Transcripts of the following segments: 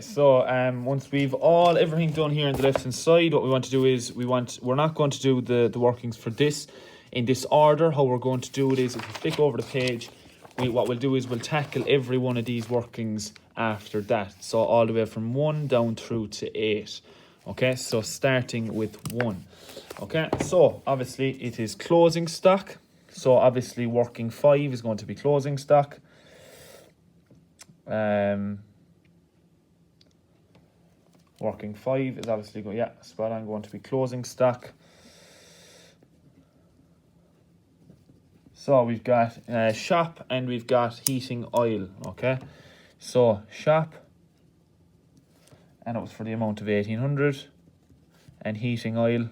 So once we've everything done here on the left hand side, what we want to do is we're not going to do the workings for this in this order. How we're going to do it is, if you flick over the page, what we'll do is we'll tackle every one of these workings after that. So all the way from 1 down through to 8. Okay, so starting with 1. Okay, so obviously it is closing stock. So obviously working 5 is going to be closing stock. Working 5 is obviously going to be closing stock. So we've got shop and we've got heating oil. Okay, so shop, and it was for the amount of 1,800, and heating oil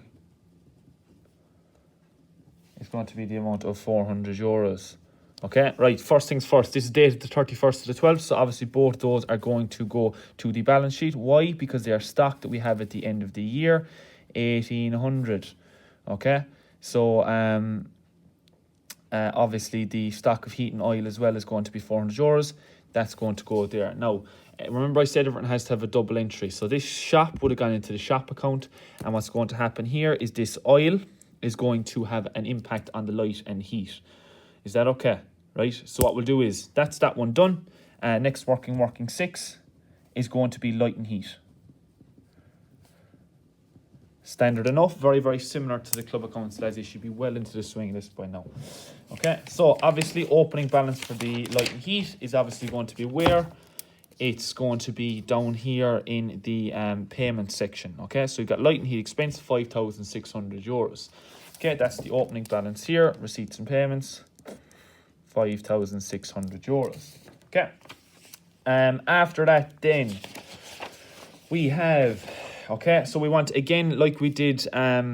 is going to be the amount of €400. Okay, right, first things first, this is dated the 31st of the 12th, so obviously both those are going to go to the balance sheet. Why? Because they are stock that we have at the end of the year, 1,800. Okay, so obviously the stock of heating oil as well is going to be €400. That's going to go there. Now, remember I said everyone has to have a double entry. So this shop would have gone into the shop account, and what's going to happen here is this oil is going to have an impact on the light and heat. Is that okay? Right, so what we'll do is, that's that one done. Next working 6 is going to be light and heat. Standard enough, very, very similar to the club accounts, lads. You should be well into the swing of this by now. Okay, so obviously opening balance for the light and heat is obviously going to be where? It's going to be down here in the payment section. Okay, so you've got light and heat expense, €5,600. Okay, that's the opening balance here. Receipts and payments, €5,600. Okay, after that then we have, okay, so we want, again, like we did what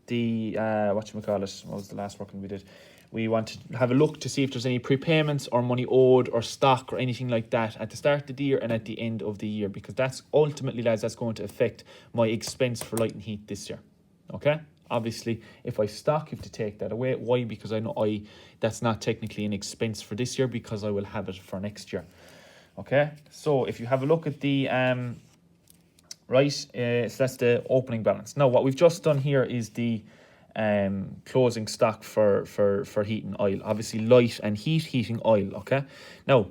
was the last working we did? We want to have a look to see if there's any prepayments or money owed or stock or anything like that at the start of the year and at the end of the year, because that's ultimately, lads, that's going to affect my expense for light and heat this year. Okay, obviously if I stock, you have to take that away. Why? Because I know that's not technically an expense for this year, because I will have it for next year. Okay, so if you have a look at the so that's the opening balance. Now what we've just done here is the closing stock for heating oil. Obviously light and heating oil. Okay, now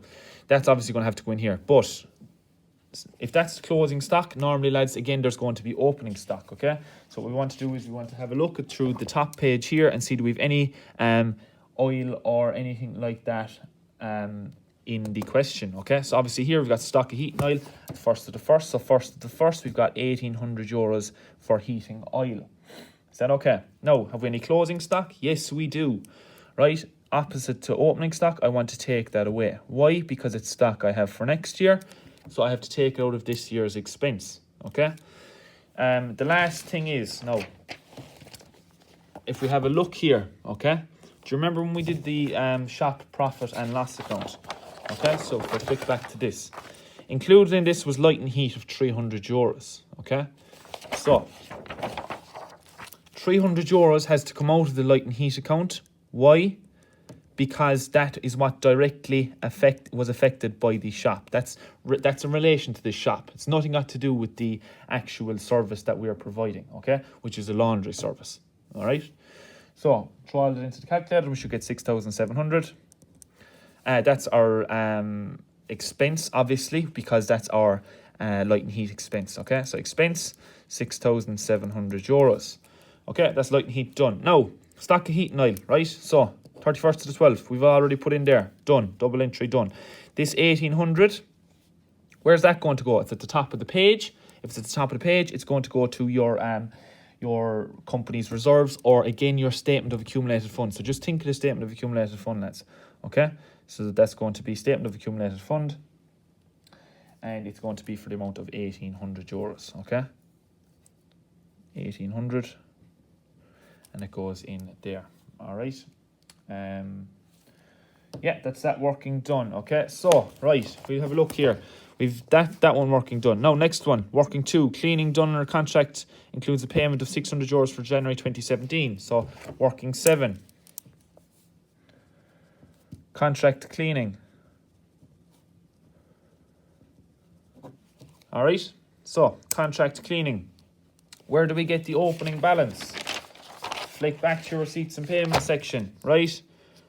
that's obviously going to have to go in here, but if that's closing stock, normally, lads, again, there's going to be opening stock. Okay, so what we want to do is we want to have a look at through the top page here and see do we have any oil or anything like that in the question. Okay, so obviously here we've got stock of heating oil, first of the first. So first of the first, we've got €1,800 for heating oil. Is that okay? Now, have we any closing stock? Yes, we do. Right, opposite to opening stock, I want to take that away. Why? Because it's stock I have for next year, so I have to take it out of this year's expense. Okay. The last thing is, now, if we have a look here, okay, do you remember when we did the shop profit and loss account? Okay, so if I click back to this, included in this was light and heat of €300. Okay, so €300 has to come out of the light and heat account. Why? Because that is what directly was affected by the shop. That's in relation to the shop. It's nothing got to do with the actual service that we are providing, okay, which is a laundry service. All right, so throw all that into the calculator, we should get 6,700. That's our expense, obviously, because that's our light and heat expense. Okay, so expense €6,700. Okay, that's light and heat done. Now, stock of heat and oil, right? So 31st to the 12th, we've already put in there, done, double entry done. This 1,800, where's that going to go? It's at the top of the page. If it's at the top of the page, it's going to go to your company's reserves, or again your statement of accumulated funds. So just think of the statement of accumulated fund, lads. Okay, so that's going to be statement of accumulated fund, and it's going to be for the amount of €1,800. Okay, 1,800, and it goes in there. All right. Yeah, that's that working done. Okay, so right, if we have a look here, we've that one working done. Now next one, working 2, cleaning done under contract, includes a payment of €600 for January 2017. So working 7, contract cleaning. All right. So contract cleaning. Where do we get the opening balance? Flick back to your receipts and payments section, right?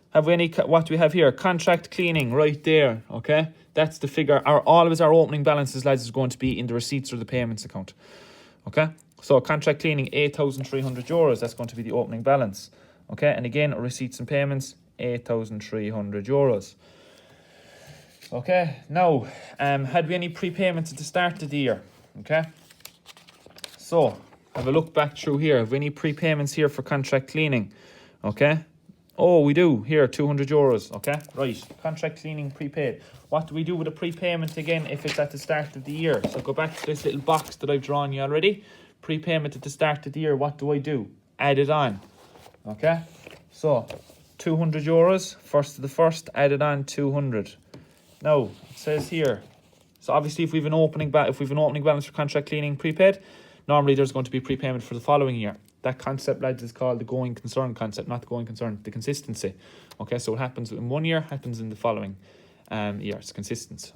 Have we any, what do we have here? Contract cleaning, right there, okay? That's the figure. Always our opening balances, lads, is going to be in the receipts or the payments account, okay? So contract cleaning, €8,300. That's going to be the opening balance, okay? And again, receipts and payments, €8,300. Okay, now, had we any prepayments at the start of the year, okay? So, have a look back through here. Have we any prepayments here for contract cleaning, okay? Oh, we do, here, €200, okay? Right, contract cleaning prepaid. What do we do with a prepayment again if it's at the start of the year? So go back to this little box that I've drawn you already. Prepayment at the start of the year, what do? Add it on, okay? So, €200, first to the first, add it on 200. Now, it says here, so obviously if we've an opening balance for contract cleaning prepaid, normally there's going to be prepayment for the following year. That concept, lads, is called the going concern concept, not the going concern, the consistency. Okay, so what happens in 1 year happens in the following year. It's consistent,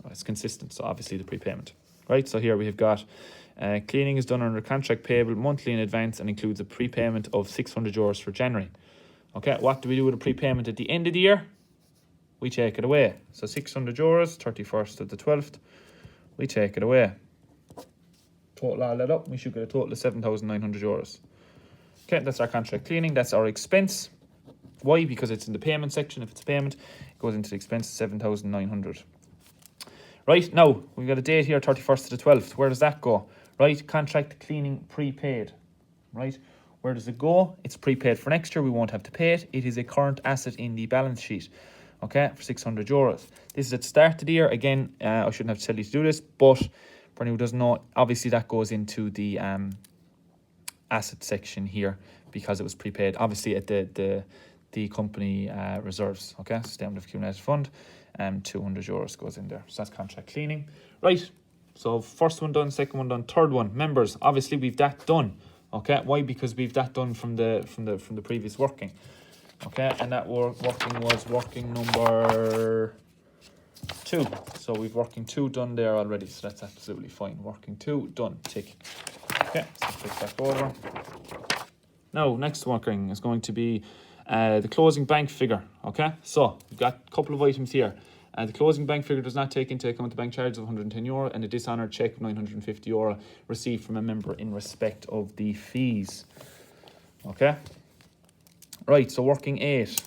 so obviously the prepayment. Right, so here we have got cleaning is done under contract payable monthly in advance and includes a prepayment of €600 for January. Okay, what do we do with a prepayment at the end of the year? We take it away. So €600, 31st of the 12th, we take it away. Total all that up, we should get a total of €7,900. Okay, that's our contract cleaning, that's our expense. Why? Because it's in the payment section. If it's a payment, it goes into the expense, 7,900. Right, now, we've got a date here, 31st to the 12th. Where does that go? Right, contract cleaning prepaid. Right, where does it go? It's prepaid for next year, we won't have to pay it. It is a current asset in the balance sheet. Okay, for €600. This is at the start of the year. Again, I shouldn't have to tell you to do this, but for anyone who doesn't know, obviously that goes into the asset section here because it was prepaid. Obviously at the company reserves. Okay, statement of accumulated fund, €200 goes in there. So that's contract cleaning. Right. So first one done, second one done, third one. Members. Obviously we've that done. Okay. Why? Because we've that done from the previous working. Okay, and that working was working number 2. So we've working 2 done there already. So that's absolutely fine. Working 2 done. Tick. Okay, so click back over. Now, next working is going to be the closing bank figure. Okay, so we've got a couple of items here. The closing bank figure does not take into account the bank charges of €110 and a dishonoured cheque of €950 received from a member in respect of the fees. Okay. Right, so working 8.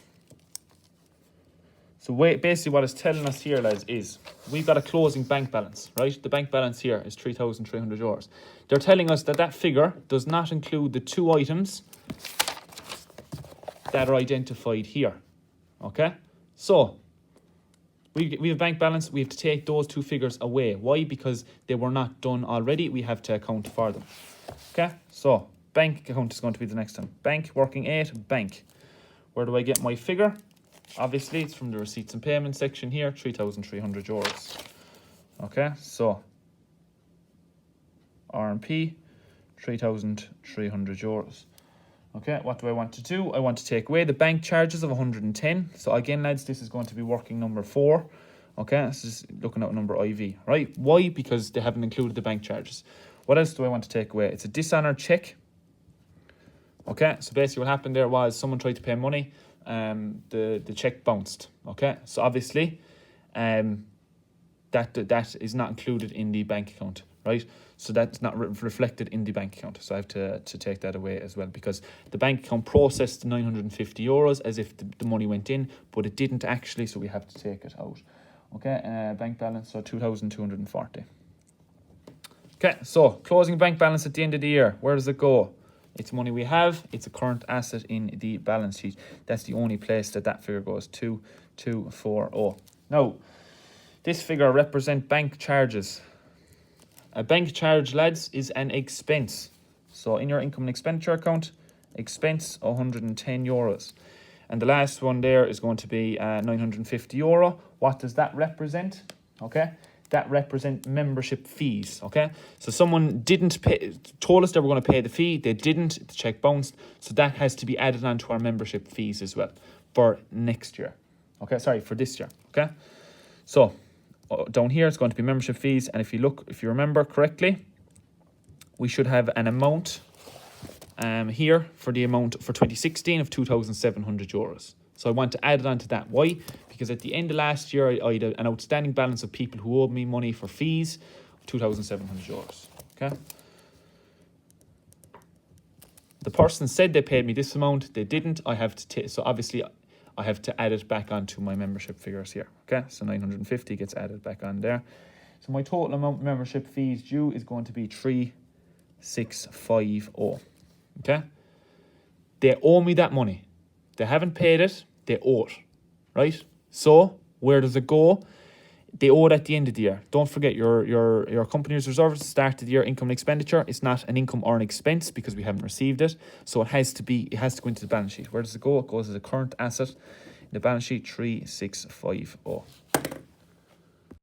So basically what it's telling us here, lads, is we've got a closing bank balance, right? The bank balance here is €3,300. They're telling us that that figure does not include the 2 items that are identified here, okay? So we have a bank balance, we have to take those 2 figures away. Why? Because they were not done already, we have to account for them, okay? So bank account is going to be the next one. Bank, working 8, bank. Where do I get my figure? Obviously, it's from the receipts and payments section here, €3,300. Okay, so R&P, €3,300. Okay, what do I want to do? I want to take away the bank charges of 110. So again, lads, this is going to be working number 4. Okay, this is looking at number IV, right? Why? Because they haven't included the bank charges. What else do I want to take away? It's a dishonoured cheque. Okay, so basically what happened there was someone tried to pay money, the cheque bounced. Okay, so obviously that is not included in the bank account, right? So that's not reflected in the bank account. So I have to take that away as well, because the bank account processed €950 as if the money went in, but it didn't actually, so we have to take it out. Okay, bank balance, so 2,240. Okay, so closing bank balance at the end of the year, where does it go? It's money we have, it's a current asset in the balance sheet. That's the only place that figure goes, 2240. Now, this figure represents bank charges. A bank charge, lads, is an expense. So in your income and expenditure account, expense €110. And the last one there is going to be €950. What does that represent? Okay, that represent membership fees. Okay, so someone didn't pay, told us they were going to pay the fee, they didn't, the check bounced, so that has to be added on to our membership fees as well for next year. Okay, sorry, for this year. Okay, so down here it's going to be membership fees, and if you remember correctly, we should have an amount here for the amount for 2016 of €2,700. So I want to add it on to that. Why? Because at the end of last year, I had an outstanding balance of people who owed me money for fees of €2,700. Okay. The person said they paid me this amount. They didn't. I have to so obviously I have to add it back onto my membership figures here. Okay. So 950 gets added back on there. So my total amount of membership fees due is going to be 3,650. Okay. They owe me that money. They haven't paid it. They owe it. Right. So where does it go? They owe it at the end of the year. Don't forget your company's reserves at the start of the year income and expenditure. It's not an income or an expense because we haven't received it. So it has to go into the balance sheet. Where does it go? It goes as a current asset in the balance sheet, 3,650.